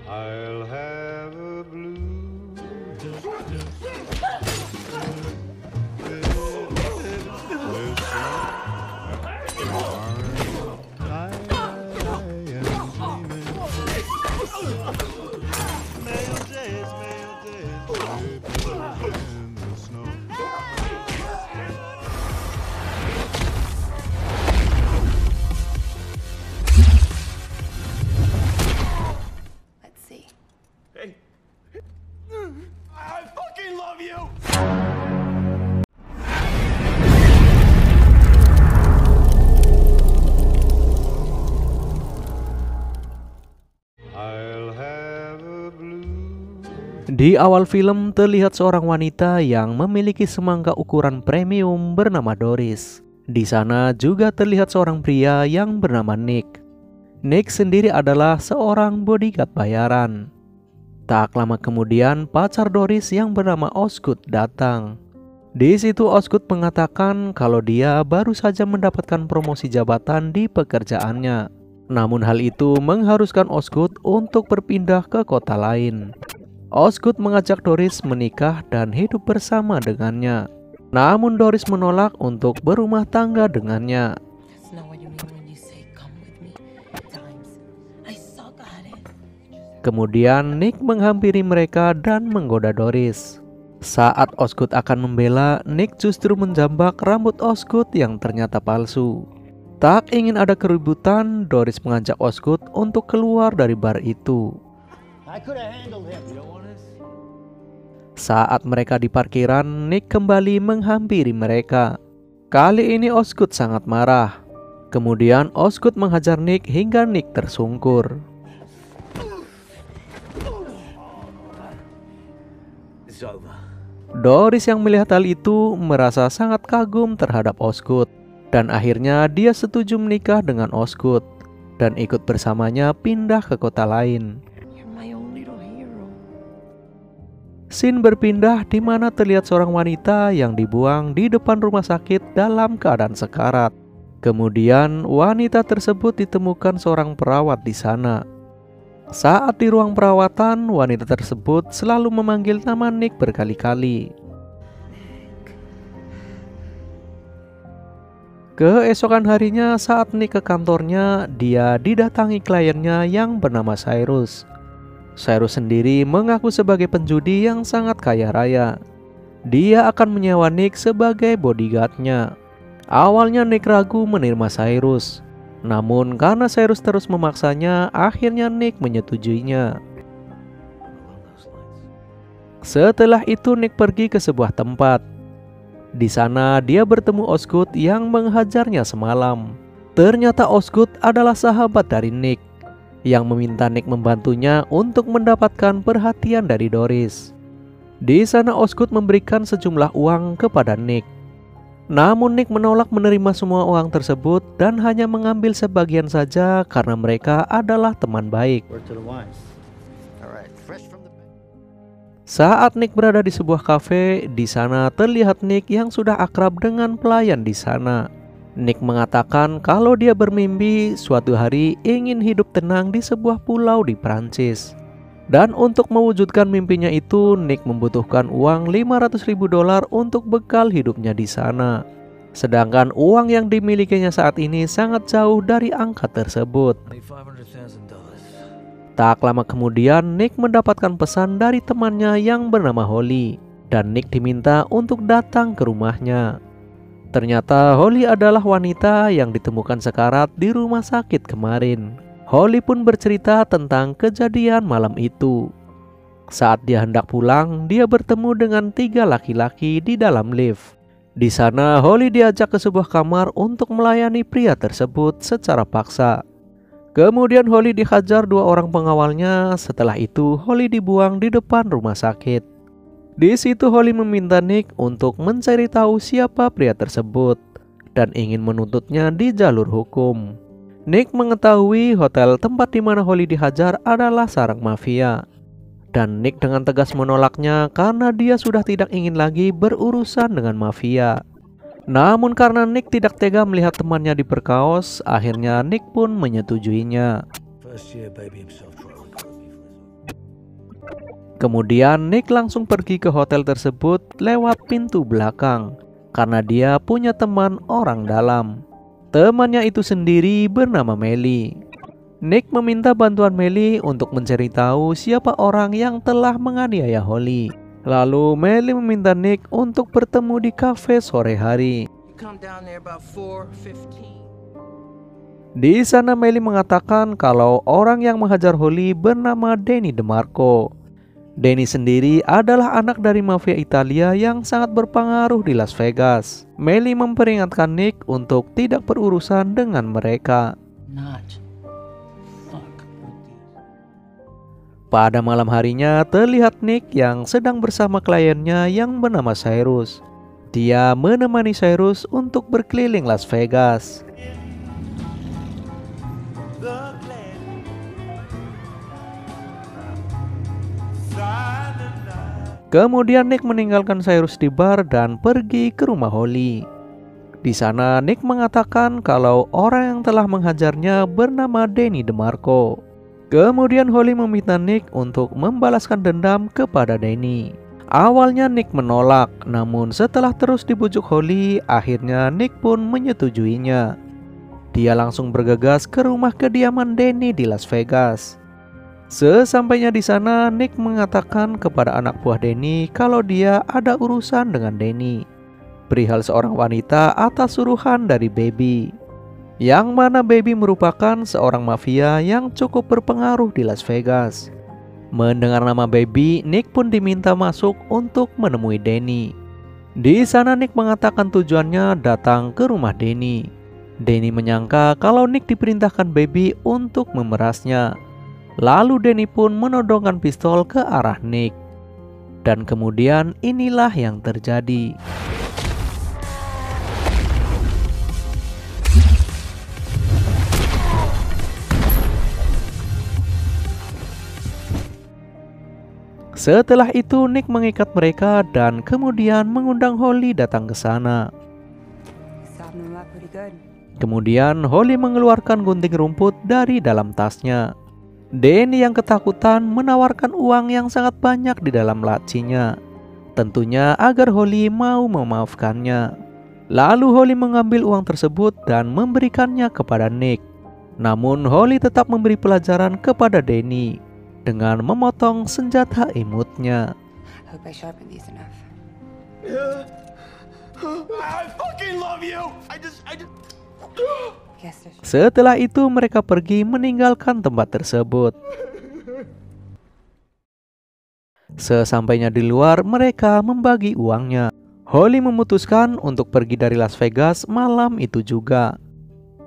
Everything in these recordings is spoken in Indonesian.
I'll have a blue. Let's see. Hey. I fucking love you. I'll have a blue. Di awal film terlihat seorang wanita yang memiliki semangka ukuran premium bernama Doris. Di sana juga terlihat seorang pria yang bernama Nick. Nick sendiri adalah seorang bodyguard bayaran. Tak lama kemudian pacar Doris yang bernama Osgood datang. Di situ Osgood mengatakan kalau dia baru saja mendapatkan promosi jabatan di pekerjaannya. Namun hal itu mengharuskan Osgood untuk berpindah ke kota lain. Osgood mengajak Doris menikah dan hidup bersama dengannya. Namun Doris menolak untuk berumah tangga dengannya. Kemudian Nick menghampiri mereka dan menggoda Doris. Saat Osgood akan membela, Nick justru menjambak rambut Osgood yang ternyata palsu. Tak ingin ada keributan, Doris mengajak Osgood untuk keluar dari bar itu. Saat mereka di parkiran, Nick kembali menghampiri mereka. Kali ini Osgood sangat marah. Kemudian Osgood menghajar Nick hingga Nick tersungkur. Doris yang melihat hal itu merasa sangat kagum terhadap Osgood. Dan akhirnya dia setuju menikah dengan Osgood dan ikut bersamanya pindah ke kota lain. Scene berpindah di mana terlihat seorang wanita yang dibuang di depan rumah sakit dalam keadaan sekarat. Kemudian wanita tersebut ditemukan seorang perawat di sana. Saat di ruang perawatan, wanita tersebut selalu memanggil nama Nick berkali-kali. Keesokan harinya saat Nick ke kantornya, dia didatangi kliennya yang bernama Cyrus. Cyrus sendiri mengaku sebagai penjudi yang sangat kaya raya. Dia akan menyewa Nick sebagai bodyguardnya. Awalnya Nick ragu menerima Cyrus. Namun karena Cyrus terus memaksanya, akhirnya Nick menyetujuinya. Setelah itu Nick pergi ke sebuah tempat. Di sana dia bertemu Osgood yang menghajarnya semalam. Ternyata Osgood adalah sahabat dari Nick yang meminta Nick membantunya untuk mendapatkan perhatian dari Doris. Di sana Osgood memberikan sejumlah uang kepada Nick. Namun Nick menolak menerima semua uang tersebut dan hanya mengambil sebagian saja karena mereka adalah teman baik. Saat Nick berada di sebuah kafe, di sana terlihat Nick yang sudah akrab dengan pelayan di sana. Nick mengatakan kalau dia bermimpi suatu hari ingin hidup tenang di sebuah pulau di Prancis. Dan untuk mewujudkan mimpinya itu, Nick membutuhkan uang $500.000 untuk bekal hidupnya di sana. Sedangkan uang yang dimilikinya saat ini sangat jauh dari angka tersebut. Tak lama kemudian, Nick mendapatkan pesan dari temannya yang bernama Holly. Dan Nick diminta untuk datang ke rumahnya. Ternyata Holly adalah wanita yang ditemukan sekarat di rumah sakit kemarin. Holly pun bercerita tentang kejadian malam itu. Saat dia hendak pulang, dia bertemu dengan 3 laki-laki di dalam lift. Di sana Holly diajak ke sebuah kamar untuk melayani pria tersebut secara paksa. Kemudian Holly dihajar 2 orang pengawalnya. Setelah itu Holly dibuang di depan rumah sakit. Di situ Holly meminta Nick untuk mencari tahu siapa pria tersebut dan ingin menuntutnya di jalur hukum. Nick mengetahui hotel tempat di mana Holly dihajar adalah sarang mafia. Dan Nick dengan tegas menolaknya karena dia sudah tidak ingin lagi berurusan dengan mafia. Namun karena Nick tidak tega melihat temannya diperkaos, akhirnya Nick pun menyetujuinya. Kemudian Nick langsung pergi ke hotel tersebut lewat pintu belakang karena dia punya teman orang dalam. Temannya itu sendiri bernama Melly. Nick meminta bantuan Melly untuk mencari tahu siapa orang yang telah menganiaya Holly. Lalu Melly meminta Nick untuk bertemu di kafe sore hari. Come down there about 4:15. Di sana Melly mengatakan kalau orang yang menghajar Holly bernama Danny DeMarco. Danny sendiri adalah anak dari mafia Italia yang sangat berpengaruh di Las Vegas. Melly memperingatkan Nick untuk tidak berurusan dengan mereka. Pada malam harinya terlihat Nick yang sedang bersama kliennya yang bernama Cyrus. Dia menemani Cyrus untuk berkeliling Las Vegas. Kemudian Nick meninggalkan Cyrus di bar dan pergi ke rumah Holly. Di sana Nick mengatakan kalau orang yang telah menghajarnya bernama Danny DeMarco. Kemudian Holly meminta Nick untuk membalaskan dendam kepada Danny. Awalnya Nick menolak, namun setelah terus dibujuk Holly, akhirnya Nick pun menyetujuinya. Dia langsung bergegas ke rumah kediaman Danny di Las Vegas. Sesampainya di sana, Nick mengatakan kepada anak buah Danny kalau dia ada urusan dengan Danny perihal seorang wanita atas suruhan dari Baby, yang mana Baby merupakan seorang mafia yang cukup berpengaruh di Las Vegas. Mendengar nama Baby, Nick pun diminta masuk untuk menemui Danny. Di sana Nick mengatakan tujuannya datang ke rumah Danny. Danny menyangka kalau Nick diperintahkan Baby untuk memerasnya. Lalu Danny pun menodongkan pistol ke arah Nick. Dan kemudian inilah yang terjadi. Setelah itu Nick mengikat mereka dan kemudian mengundang Holly datang ke sana. Kemudian Holly mengeluarkan gunting rumput dari dalam tasnya. Danny yang ketakutan menawarkan uang yang sangat banyak di dalam lacinya, tentunya agar Holly mau memaafkannya. Lalu Holly mengambil uang tersebut dan memberikannya kepada Nick. Namun Holly tetap memberi pelajaran kepada Danny dengan memotong senjata imutnya. Hope I sharpened these enough. I fucking love you. I just. Guess there's Setelah itu mereka pergi meninggalkan tempat tersebut. Sesampainya di luar, mereka membagi uangnya. Holly memutuskan untuk pergi dari Las Vegas malam itu juga,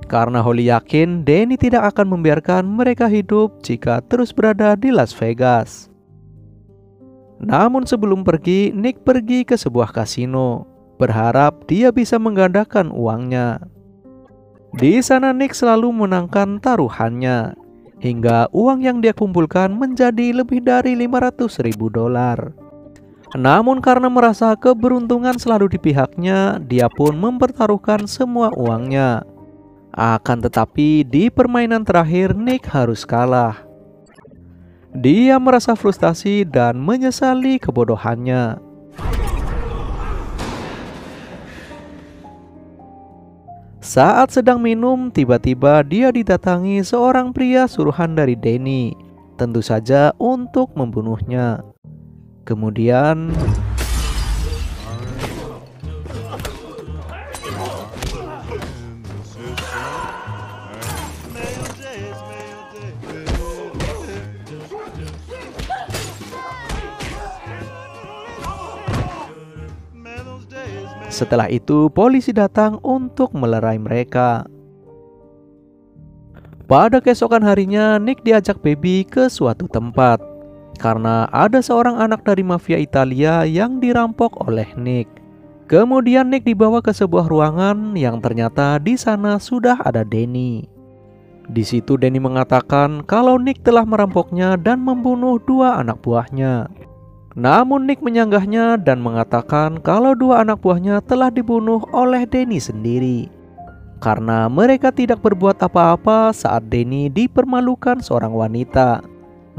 karena Holly yakin Danny tidak akan membiarkan mereka hidup jika terus berada di Las Vegas. Namun sebelum pergi, Nick pergi ke sebuah kasino, berharap dia bisa menggandakan uangnya. Di sana Nick selalu menangkan taruhannya, hingga uang yang dia kumpulkan menjadi lebih dari $500.000. Namun karena merasa keberuntungan selalu di pihaknya, dia pun mempertaruhkan semua uangnya. Akan tetapi di permainan terakhir Nick harus kalah. Dia merasa frustasi dan menyesali kebodohannya. Saat sedang minum, tiba-tiba dia didatangi seorang pria suruhan dari Danny, tentu saja untuk membunuhnya. Kemudian setelah itu polisi datang untuk melerai mereka. Pada keesokan harinya Nick diajak Baby ke suatu tempat karena ada seorang anak dari mafia Italia yang dirampok oleh Nick. Kemudian Nick dibawa ke sebuah ruangan yang ternyata di sana sudah ada Danny. Di situ Danny mengatakan kalau Nick telah merampoknya dan membunuh 2 anak buahnya. Namun Nick menyanggahnya dan mengatakan kalau 2 anak buahnya telah dibunuh oleh Danny sendiri, karena mereka tidak berbuat apa-apa saat Danny dipermalukan seorang wanita.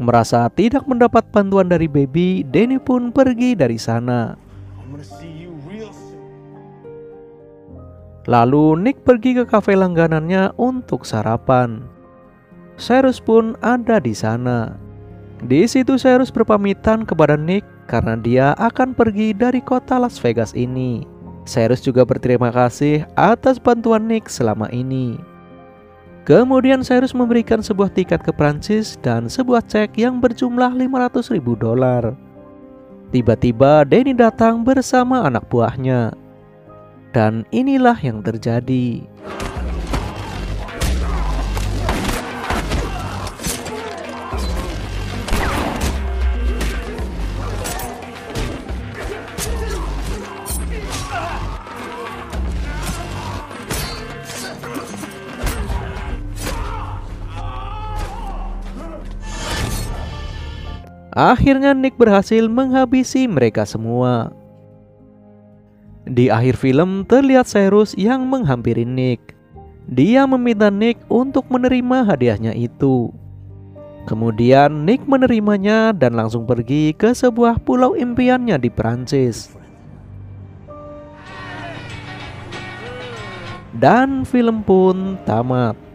Merasa tidak mendapat bantuan dari Baby, Danny pun pergi dari sana. I'm gonna see you real soon. Lalu Nick pergi ke kafe langganannya untuk sarapan. Cyrus pun ada di sana. Di situ Cyrus berpamitan kepada Nick karena dia akan pergi dari kota Las Vegas ini. Cyrus juga berterima kasih atas bantuan Nick selama ini. Kemudian Cyrus memberikan sebuah tiket ke Prancis dan sebuah cek yang berjumlah $500.000. Tiba-tiba Danny datang bersama anak buahnya. Dan inilah yang terjadi. Akhirnya Nick berhasil menghabisi mereka semua. Di akhir film terlihat Cyrus yang menghampiri Nick. Dia meminta Nick untuk menerima hadiahnya itu. Kemudian Nick menerimanya dan langsung pergi ke sebuah pulau impiannya di Prancis. Dan film pun tamat.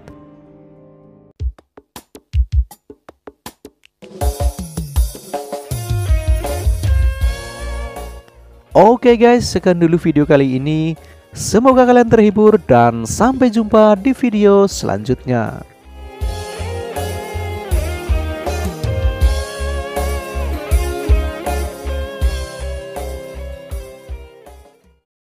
Oke guys, sekian dulu video kali ini. Semoga kalian terhibur dan sampai jumpa di video selanjutnya.